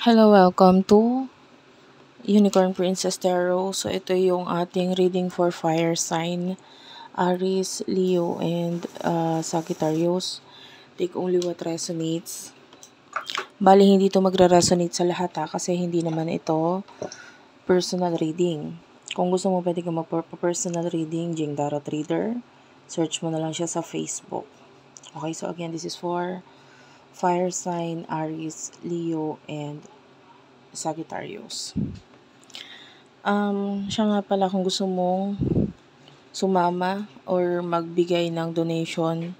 Hello, welcome to Unicorn Princess Tarot. So, ito yung ating reading for fire sign, Aries, Leo, and Sagittarius. Take only what resonates. Bali, hindi ito magre-resonate sa lahat kasi hindi naman ito personal reading. Kung gusto mo, pwede ka mag-personal reading, Jing Tarot Reader. Search mo na lang siya sa Facebook. Okay, so again, this is for fire sign, Aries, Leo, and Sagittarius. Siya nga pala, kung gusto mong sumama or magbigay ng donation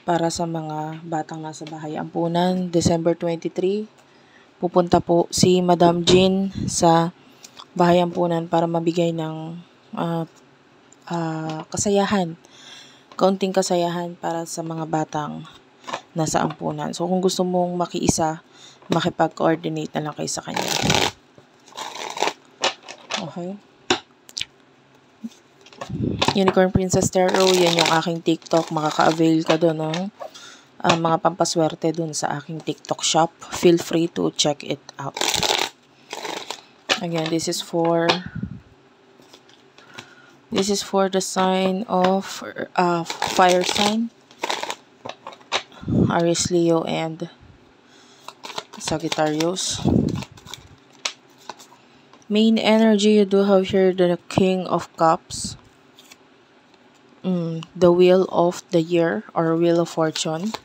para sa mga batang nasa bahay ampunan, December 23, pupunta po si Madam Jean sa bahay ampunan para mabigay ng kasayahan, kaunting kasayahan para sa mga batang nasa ampunan. So, kung gusto mong makiisa, makipag-coordinate na lang kayo sa kanya. Okay? Unicorn Princess Tarot, yan yung aking TikTok. Makaka-avail ka doon ng mga pampaswerte doon sa aking TikTok shop. Feel free to check it out. Again, this is for the sign of fire sign, Aries, Leo, and Sagittarius. Main energy, you do have here the King of Cups, the Wheel of the Year or Wheel of Fortune,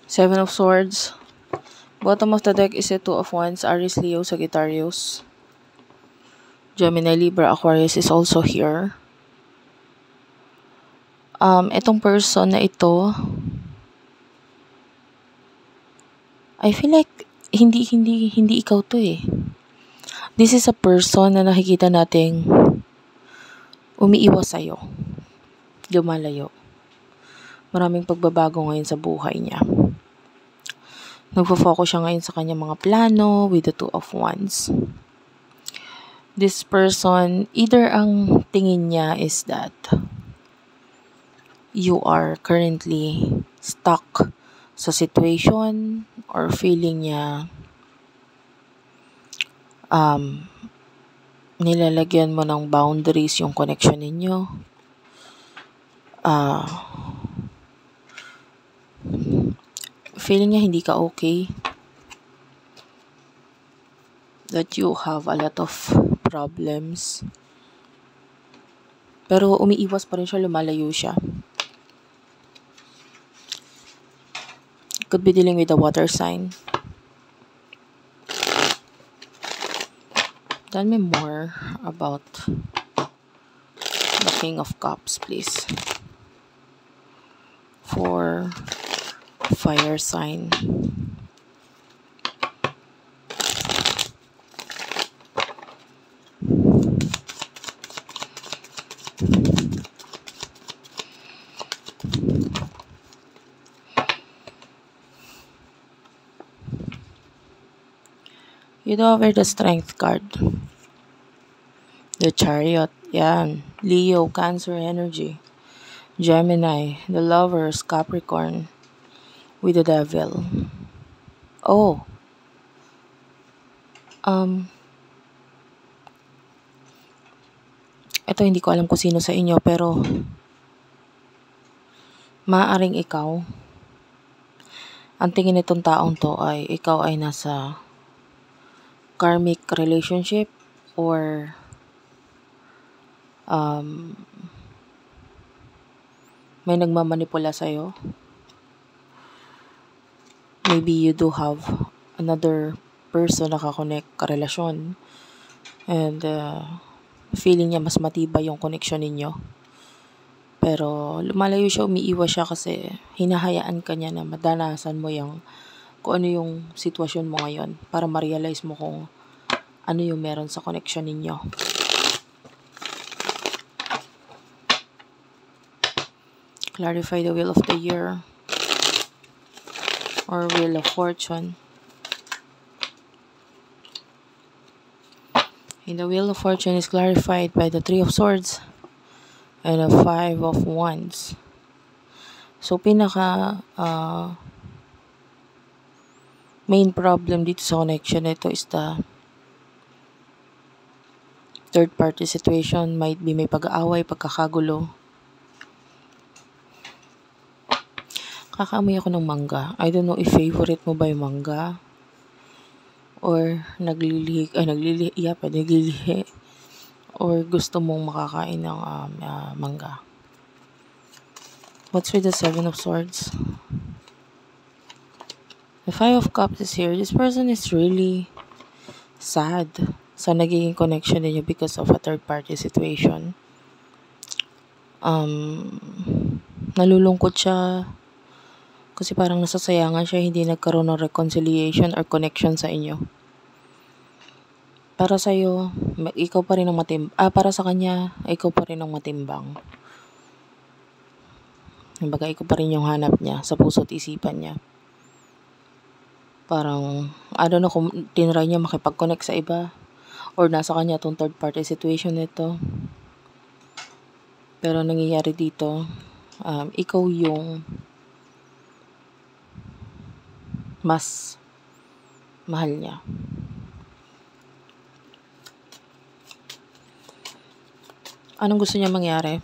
Seven of Swords. Bottom of the deck is a Two of Wands, Aries, Leo, Sagittarius. Gemini, Libra, Aquarius is also here. Itong person na ito, I feel like hindi ikaw to eh. This is a person na nakikita nating umiiwas sa'yo, lumalayo. Maraming pagbabago ngayon sa buhay niya. Nagfo-focus siya ngayon sa kanyang mga plano with the Two of Wands. This person, either ang tingin niya is that you are currently stuck sa situation or feeling niya nilalagyan mo ng boundaries yung connection ninyo. Feeling niya hindi ka okay. That you have a lot of problems. Pero umiiwas pa rin siya, lumalayo siya. Could be dealing with a water sign. Tell me more about the King of Cups, please. For fire sign. You do have the Strength card. The Chariot. Yan. Leo, Cancer energy. Gemini, the Lovers, Capricorn, with the Devil. Oh. Ito hindi ko alam kung sino sa inyo, pero maaaring ikaw. Ang tingin nitong taong to ay ikaw ay nasa karmic relationship or may nagmamanipula sa'yo. Maybe you do have another person na kakonect, karelasyon, and feeling niya mas matibay yung connection ninyo. Pero lumalayo siya, umiiwas siya kasi hinahayaan ka niya na madanasan mo kung ano yung sitwasyon mo ngayon para ma-realize mo kung ano yung meron sa connection ninyo. Clarify the Wheel of the Year or Wheel of Fortune. And the Wheel of Fortune is clarified by the Three of Swords and a 5 of Wands. So, pinaka main problem dito sa connection nito is the third party situation. Might be may pag-aaway, pagkakagulo. Kakaamoy ako ng mangga. I don't know if favorite mo ba yung mangga or naglilihi, or gusto mong makakain ng mangga. What's with the 7 of Swords? The 5 of Cups is here. This person is really sad sa nagiging connection ninyo because of a third party situation. Nalulungkot siya kasi parang nasasayangan siya, hindi nagkaroon ng reconciliation or connection sa inyo. Para sa'yo, ikaw pa rin ang para sa kanya, ikaw pa rin ang matimbang. Kumbaga, ikaw pa rin yung hanap niya sa puso't isipan niya. Parang, I don't know kung tinry niya makipag-connect sa iba or nasa kanya itong third party situation nito. Pero nangyayari dito, ikaw yung mas mahal niya. Anong gusto niya mangyari?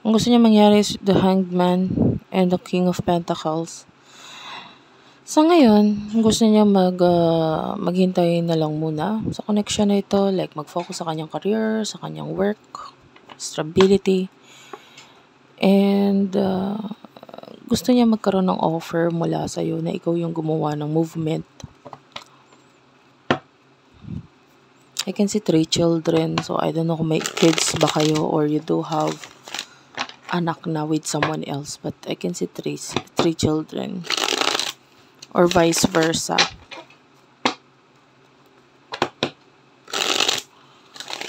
Ang gusto niya mangyari is the Hanged Man and the King of Pentacles. Sa ngayon, gusto niya maghintay na lang muna sa connection na ito. Like, mag-focus sa kanyang career, sa kanyang work, stability. And gusto niya magkaroon ng offer mula sa'yo na ikaw yung gumawa ng movement. I can see 3 children. So, I don't know kung may kids ba kayo or you do have anak na with someone else. But I can see 3 children. Or vice versa.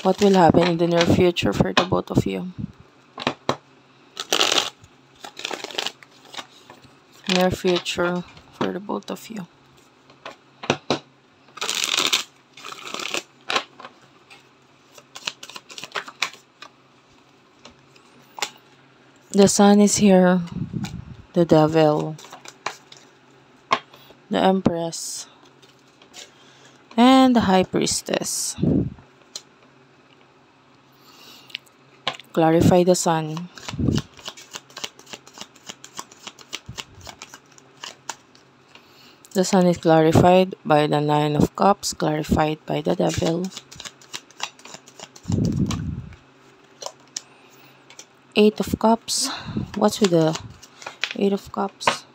What will happen in the near future for the both of you? Near future for the both of you. The Sun is here. The Devil. The Empress. And the High Priestess. Clarify the Sun. The Sun is clarified by the 9 of Cups, clarified by the Devil. 8 of Cups. What's with the 8 of Cups?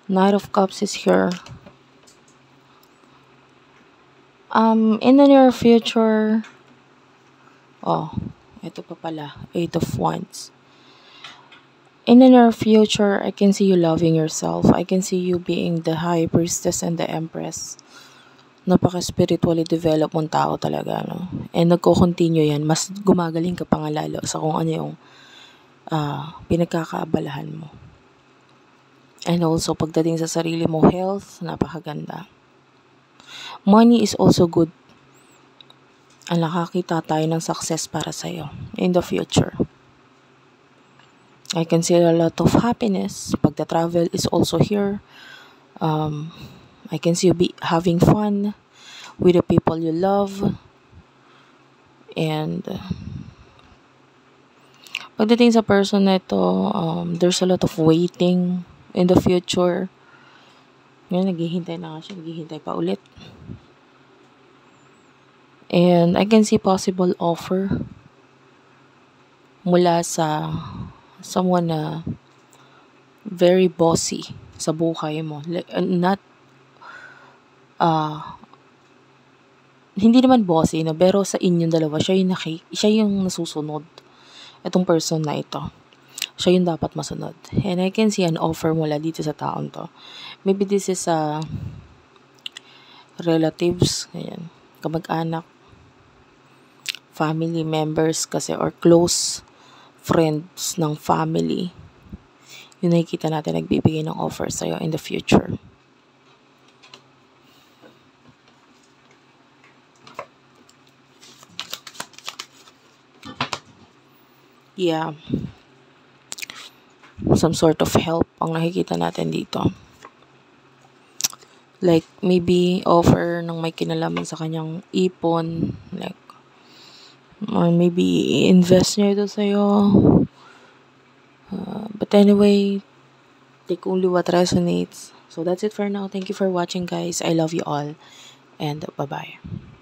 Knight of Cups is here. In the near future, ito pa pala, 8 of Wands. In the near future, I can see you loving yourself. I can see you being the High Priestess and the Empress. Napaka-spiritually developed mong tao talaga, no? And nagko-continue yan. Mas gumagaling ka pa nga lalo sa kung ano yung pinagkakaabalahan mo. And also, pagdating sa sarili mo, health, napakaganda. Money is also good. Nakakita tayo ng success para sa'yo in the future. I can see a lot of happiness. Pagta-travel is also here. I can see you having fun with the people you love. And pagdating sa person na ito, there's a lot of waiting in the future. Ngayon, naghihintay na nga siya. Naghihintay pa ulit. And I can see possible offer mula sa someone na very bossy sa buhay mo. Not, hindi naman bossy, no? Pero sa inyong dalawa, siya yung nasusunod. Itong person na ito. Siya yung dapat masunod. And I can see an offer mula dito sa taon to. Maybe this is relatives, ayan, kamag-anak, family members kasi, or close friends ng family. Yun nakikita natin nagbibigay ng offer sa'yo in the future. yeah, some sort of help ang nakikita natin dito. Like, maybe offer ng may kinalaman sa kanyang ipon, like, or maybe invest niya ito sa'yo. But anyway, take only what resonates. So that's it for now. Thank you for watching, guys. I love you all, and bye-bye.